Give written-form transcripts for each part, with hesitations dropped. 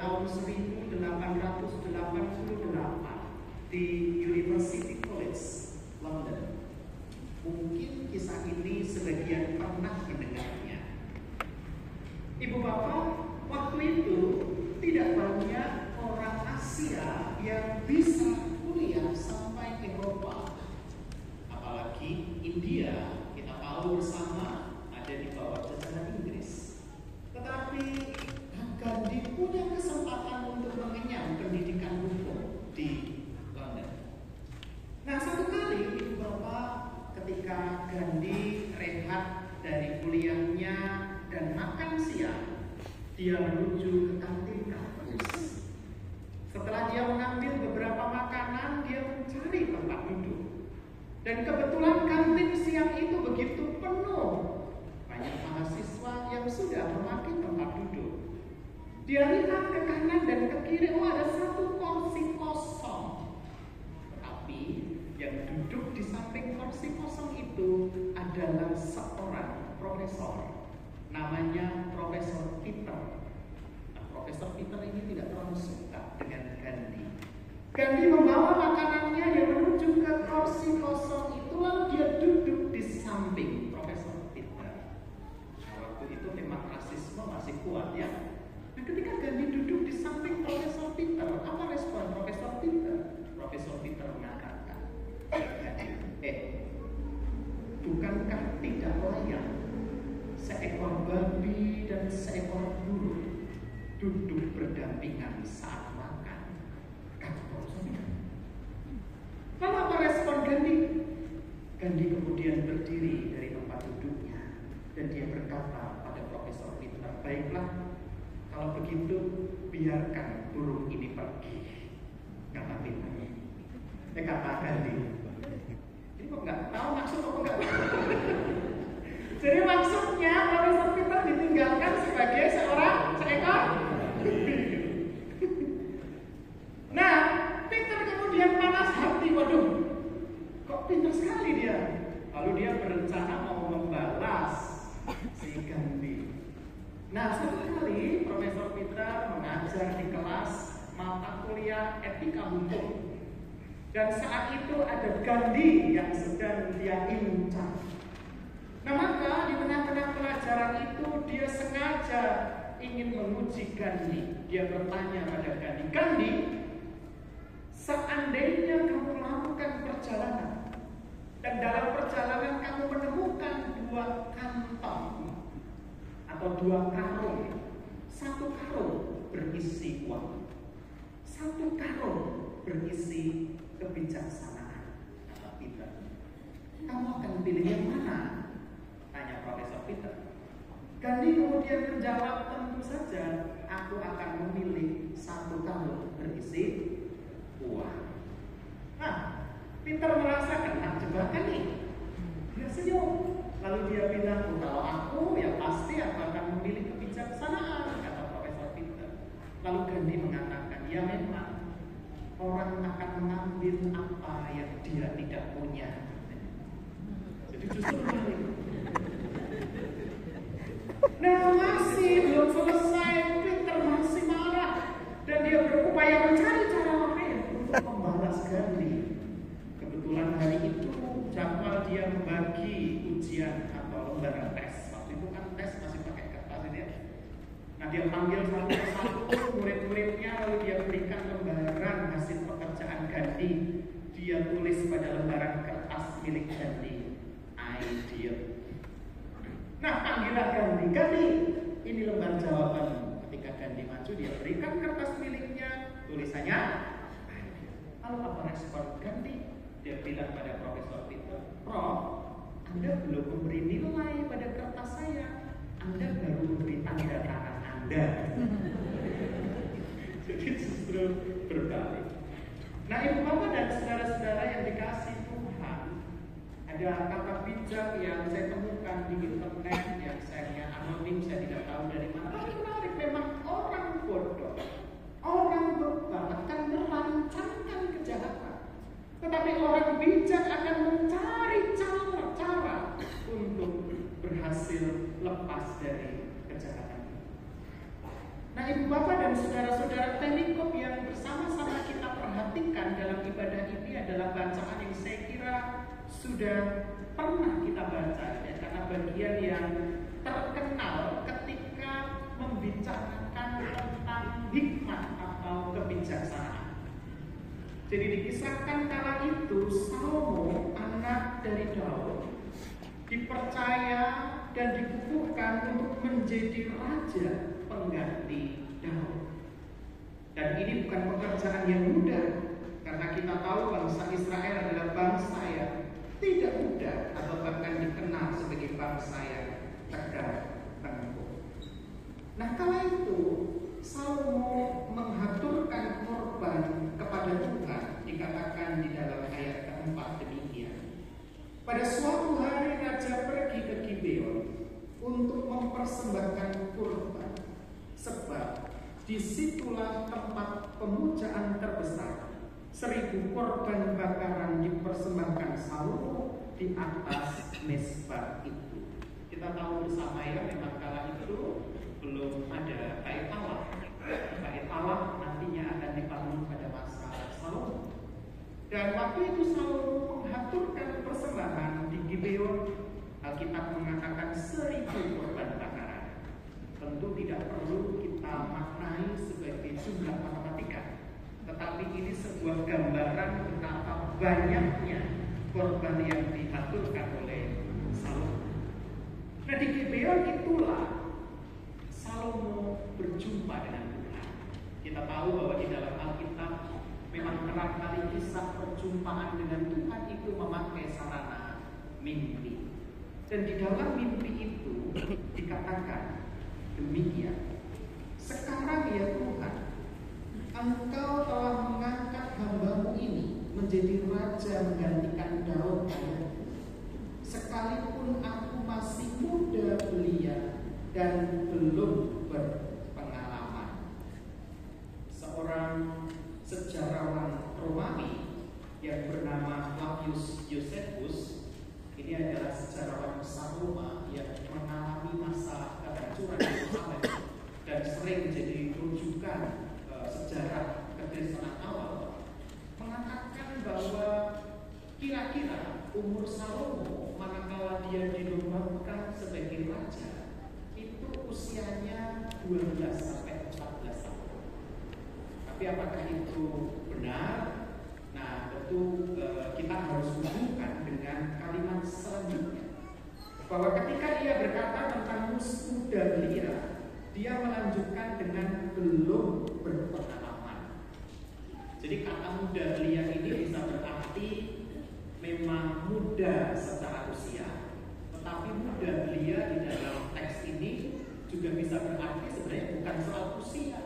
tahun 1888 di University College London. Mungkin kisah ini sebagian pernah mendengarnya. Ibu bapak, waktu itu tidak banyak orang Asia yang bisa kuliah sampai Eropa. Apalagi India, kita tahu bersama ada di bawah jajahan Inggris. Tetapi Gandhi punya kesempatan untuk mengenyam pendidikan hukum di London. Nah, satu kali ibu bapak, ketika Gandhi rehat dari kuliahnya dan makan siang, dia menuju ke kantin kampus. Setelah dia mengambil beberapa makanan, dia mencari tempat duduk. Dan kebetulan kantin siang itu begitu penuh. Banyak mahasiswa yang sudah memakai tempat duduk. Dia lihat ke kanan dan ke kiri, ada satu kursi kosong. Tetapi yang duduk di samping kursi kosong itu adalah seorang profesor. Namanya Profesor Peter. Nah, Profesor Peter ini tidak terlalu suka dengan Gandhi. Gandhi membawa makanannya, dia menuju ke kursi kosong itu, lalu dia duduk di samping Profesor Peter. Nah, waktu itu memang rasisme masih kuat ya. Nah, ketika Gandhi duduk di samping Profesor Peter, apa respon Profesor Peter? Profesor Peter mengatakan, bukankah tidak layak seekor babi dan seekor burung duduk berdampingan saat makan? Kata Profesor Peter. Lalu apa respon Gandhi? Gandhi kemudian berdiri dari tempat duduknya dan dia berkata pada Profesor Peter, baiklah, kalau begitu biarkan burung ini pergi. Kata Peter. Kata Gandhi. Ini kok nggak tahu maksud apa nggak tahu. Jadi maksudnya Profesor Peter ditinggalkan sebagai seekor. Nah, Peter kemudian panas hati, waduh, kok pintar sekali dia. Lalu dia berencana mau membalas si Gandhi. Nah, satu kali Profesor Peter mengajar di kelas mata kuliah etika hukum. Dan saat itu ada Gandhi yang sedang dia incar. Nah, maka di tengah-tengah pelajaran itu dia sengaja ingin menguji Gandhi. Dia bertanya pada Gandhi, Gandhi, seandainya kamu melakukan perjalanan dan dalam perjalanan kamu menemukan dua kantong atau dua karung, satu karung berisi uang, satu karung berisi kebijaksanaan, kata Peter. Kamu akan pilih yang mana? Tanya Profesor Peter. Gandhi kemudian menjawab, tentu saja aku akan memilih satu karung berisi uang. Nah, Peter merasa kena jebakan nih. Dia senyum. Lalu dia bilang, kalau aku ya pasti aku akan memilih kebijaksanaan, kata Profesor Peter. Lalu Gandhi mengatakan, ya memang orang akan mengambil apa yang dia tidak punya. Jadi justru nah, masih belum selesai, Peter masih marah dan dia berupaya mencari cara lain untuk membalas Gandhi. Kebetulan hari itu jadwal dia membagi ujian atau lembaran tes. Waktu itu kan tes masih pakai kertas ini ya. Nah, dia panggil satu-satu murid-muridnya, lalu dia berikan lembaran hasil pekerjaan Gandhi. Dia tulis pada lembaran kertas milik Gandhi, ideal. Nah, panggilan Gandhi, Gandhi, ini lembar jawaban. Ketika Gandhi maju, dia berikan kertas miliknya, tulisannya ideal. Lalu apa respon Gandhi? Dia bilang pada Profesor Peter, Prof, Anda belum memberi nilai pada kertas saya. Anda baru memberi tanda tangan Anda. Jadi justru berbalik. Nah, ibu bapak dan saudara-saudara yang dikasih Tuhan, ada kata bijak yang saya temukan di internet yang saya anonim, saya tidak tahu dari mana. Tapi menarik, memang orang bodoh, orang bebal akan merancangkan kejahatan, tetapi orang bijak akan mencari cara untuk berhasil lepas dari kejahatan. Nah, ibu bapak dan dan saudara-saudara, perikop yang bersama-sama kita perhatikan dalam ibadah ini adalah bacaan yang saya kira sudah pernah kita baca ya, karena bagian yang terkenal ketika membicarakan tentang hikmat atau kebijaksanaan. Jadi dikisahkan kala itu Salomo, anak dari Daud, dipercaya dan dikukuhkan untuk menjadi raja pengganti Daud. Dan ini bukan pekerjaan yang mudah, karena kita tahu bangsa Israel adalah bangsa yang tidak mudah atau bahkan dikenal sebagai bangsa yang tegar tengguh. Nah, kala itu Salomo menghaturkan korban kepada Tuhan, dikatakan di dalam ayat keempat demikian. Pada suatu hari raja pergi ke Gibeon untuk mempersembahkan kurban, sebab disitulah tempat pemujaan terbesar. 1000 korban bakaran dipersembahkan Salomo di atas mezbah itu. Kita tahu bersama ya, memang kala itu belum ada bait Allah. Bait Allah nantinya akan dibangun pada masa Salomo. Dan waktu itu Salomo menghaturkan persembahan di Gibeon. Alkitab mengatakan 1000 korban bakaran. Tentu tidak perlu kita maknai sebagai jumlah matematika, tetapi ini sebuah gambaran betapa banyaknya korban yang dihaturkan oleh Salomo. Nah, di Gibeon itulah Salomo berjumpa dengan Tuhan. Kita tahu bahwa di dalam Alkitab memang kerap kali kisah perjumpaan dengan Tuhan itu memakai sarana mimpi. Dan di dalam mimpi itu dikatakan demikian. Sekarang ya Tuhan, Engkau telah mengangkat hamba-Mu ini menjadi raja menggantikan Daud ayahku. Sekalipun aku masih muda belia dan belum berpengalaman. Seorang sejarawan Romawi yang bernama Flavius Josephus, ini adalah sejarawan besar Roma yang mengalami masa kehancuran Yerusalem dan sering jadi rujukan sejarah kekristenan awal, mengatakan bahwa kira-kira umur Salomo manakala dia dinobatkan sebagai raja itu usianya 12 sampai 14 tahun. Tapi apakah itu benar? Nah, tentu kita harus hubungkan dengan kalimat selanjutnya, bahwa ketika dia berkata tentang muda belia, dia melanjutkan dengan belum berpengalaman. Jadi kata muda belia ini bisa berarti memang muda secara usia, tetapi muda belia di dalam teks ini juga bisa berarti sebenarnya bukan soal usia,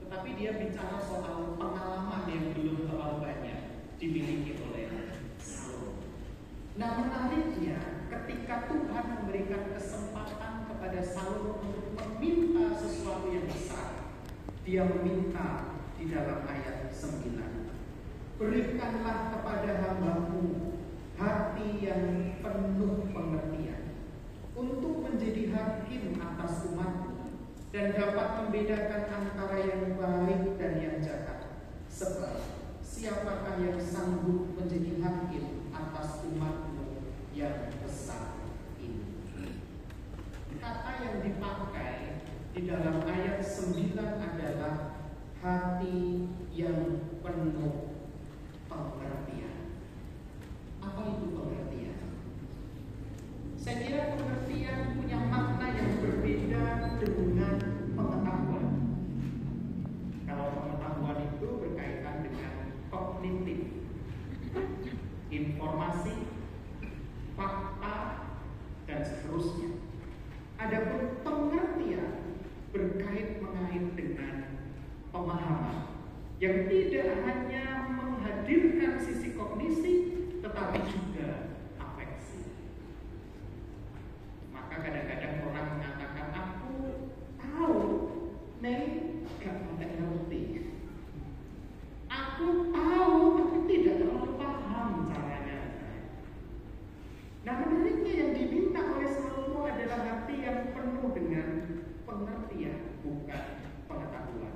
tetapi dia bicara soal pengalaman yang belum terlalu banyak dimiliki oleh Salomo. Nah, menariknya ketika Tuhan memberikan kesempatan kepada Salomo untuk meminta sesuatu yang besar, dia meminta di dalam ayat 9, berikanlah kepada hamba-Mu hati yang penuh pengertian untuk menjadi hakim atas umat-Mu dan dapat membedakan antara yang baik dan yang jahat. Sebab siapakah yang sanggup menjadi hakim atas umat-Mu yang besar ini? Kata yang dipakai di dalam ayat 9 adalah hati yang penuh pengertian. Apa itu pengertian? Saya kira pengertian punya makna yang berbeda dengan pengetahuan. Kalau pengetahuan itu berkaitan dengan kognitif, informasi, fakta, dan seterusnya. Adapun pengertian mengait dengan pemahaman yang tidak hanya menghadirkan sisi kognisi, tetapi juga afeksi. Maka kadang-kadang orang mengatakan, aku tahu, Neng gak ngerti. Aku tahu, tapi tidak terlalu paham caranya. Nah, menariknya yang diminta oleh Salomo adalah hati yang penuh dengan pengertian, bukan pengetahuan.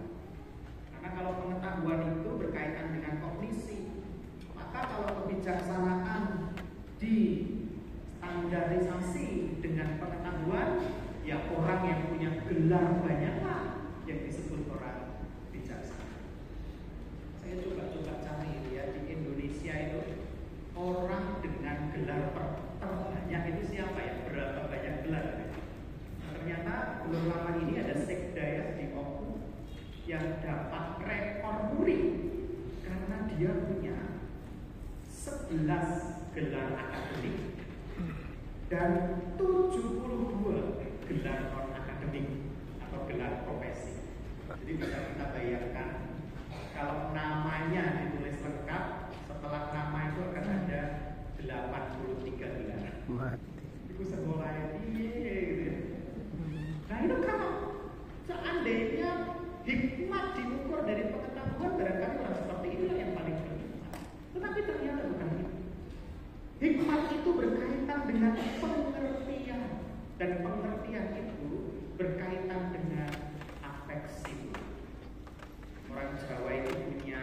yang dapat rekor muri karena dia punya 11 gelar akademik dan 72 gelar non-akademik atau gelar profesi. Jadi bisa kita bayangkan kalau namanya ditulis lengkap, setelah nama itu akan ada 83 gelar. Itu sekolah piye gitu ya. Nah itu kalau seandainya hikmat diukur dari pengetahuan, barangkali orang seperti itulah yang paling berhikmat. Tetapi ternyata bukan itu. Hikmat itu berkaitan dengan pengertian, dan pengertian itu berkaitan dengan afeksi. Orang Jawa itu punya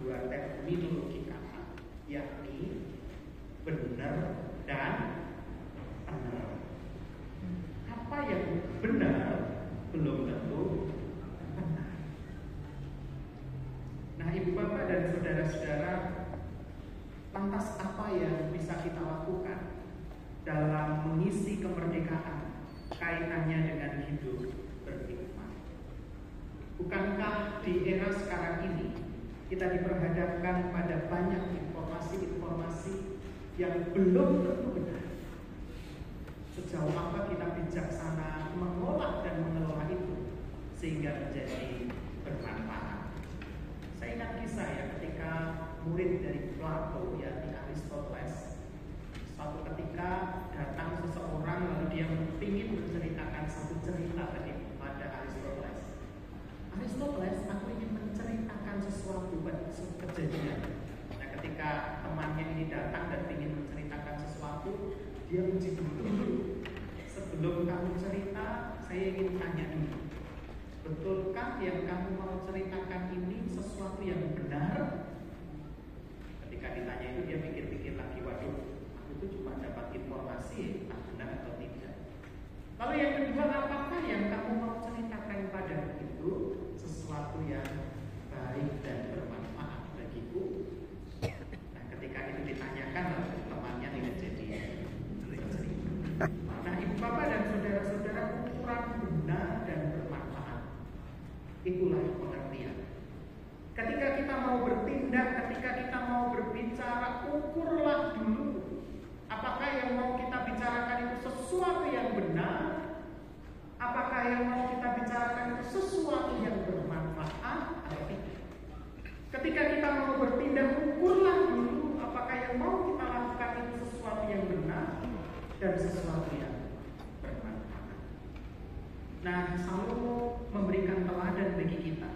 2 terminologi kata, yakni benar dan benar. Apa yang benar belum tentu benar. Nah, ibu bapak dan saudara-saudara, lantas apa yang bisa kita lakukan dalam mengisi kemerdekaan kaitannya dengan hidup berhikmat? Bukankah di era sekarang ini kita diperhadapkan pada banyak informasi-informasi yang belum tentu benar? Sejauh apa kita bijaksana mengolah dan mengelola itu sehingga menjadi bermanfaat? Saya ingat kisah ya, ketika murid dari Plato, yakni Aristoteles, suatu ketika datang seseorang lalu dia ingin menceritakan satu cerita kepada Aristoteles. Aristoteles, aku ingin menceritakan sesuatu kejadian. Nah, ketika temannya ini datang dan ingin menceritakan sesuatu, dia uji dulu. Sebelum kamu cerita, saya ingin tanya ini. Betulkah yang kamu mau ceritakan ini sesuatu yang benar? Ketika ditanya itu dia pikir-pikir lagi, waduh, aku itu cuma dapat informasi, entah benar atau tidak. Lalu yang kedua, apakah yang kamu mau ceritakan pada itu sesuatu yang baik dan bermanfaat bagiku? Nah, ketika itu ditanyakan, lalu temannya tidak jadi bercerita. Nah, ibu bapak dan saudara-saudara, ukuran benar dan bermanfaat itulah pengertian. Ketika kita mau bertindak, ketika kita mau berbicara, ukurlah dulu apakah yang mau kita bicarakan itu sesuatu yang benar, apakah yang mau kita bicarakan itu sesuatu yang bermanfaat atau tidak. Ketika kita mau bertindak, ukurlah dulu apakah yang mau kita lakukan itu sesuatu yang benar dan sesuatu yang bermanfaat. Nah, Salomo memberikan teladan bagi kita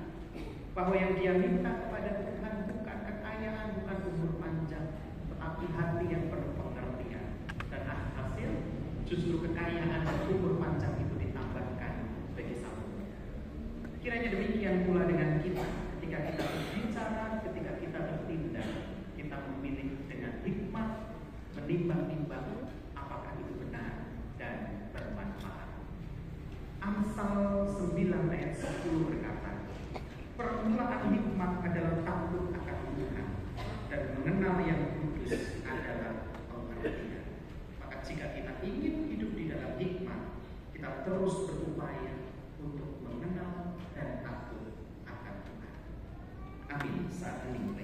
bahwa yang dia minta kepada Tuhan bukan kekayaan, bukan umur panjang, tetapi hati yang penuh pengertian. Dan hasil justru kekayaan dan umur panjang itu ditambahkan bagi Salomo. Kiranya demikian pula dengan kita. Ketika kita berbicara, ketika kita bertindak, kita memilih dengan hikmat, menimbang-nimbang apakah itu benar dan bermanfaat. Amsal 9 ayat 10 berkata, permulaan hikmat adalah takut akan Tuhan, dan mengenal yang kudus adalah pengertian. Maka jika kita ingin hidup di dalam hikmat, kita terus berupaya untuk mengenal dan takut akan Tuhan. Amin. Saat ini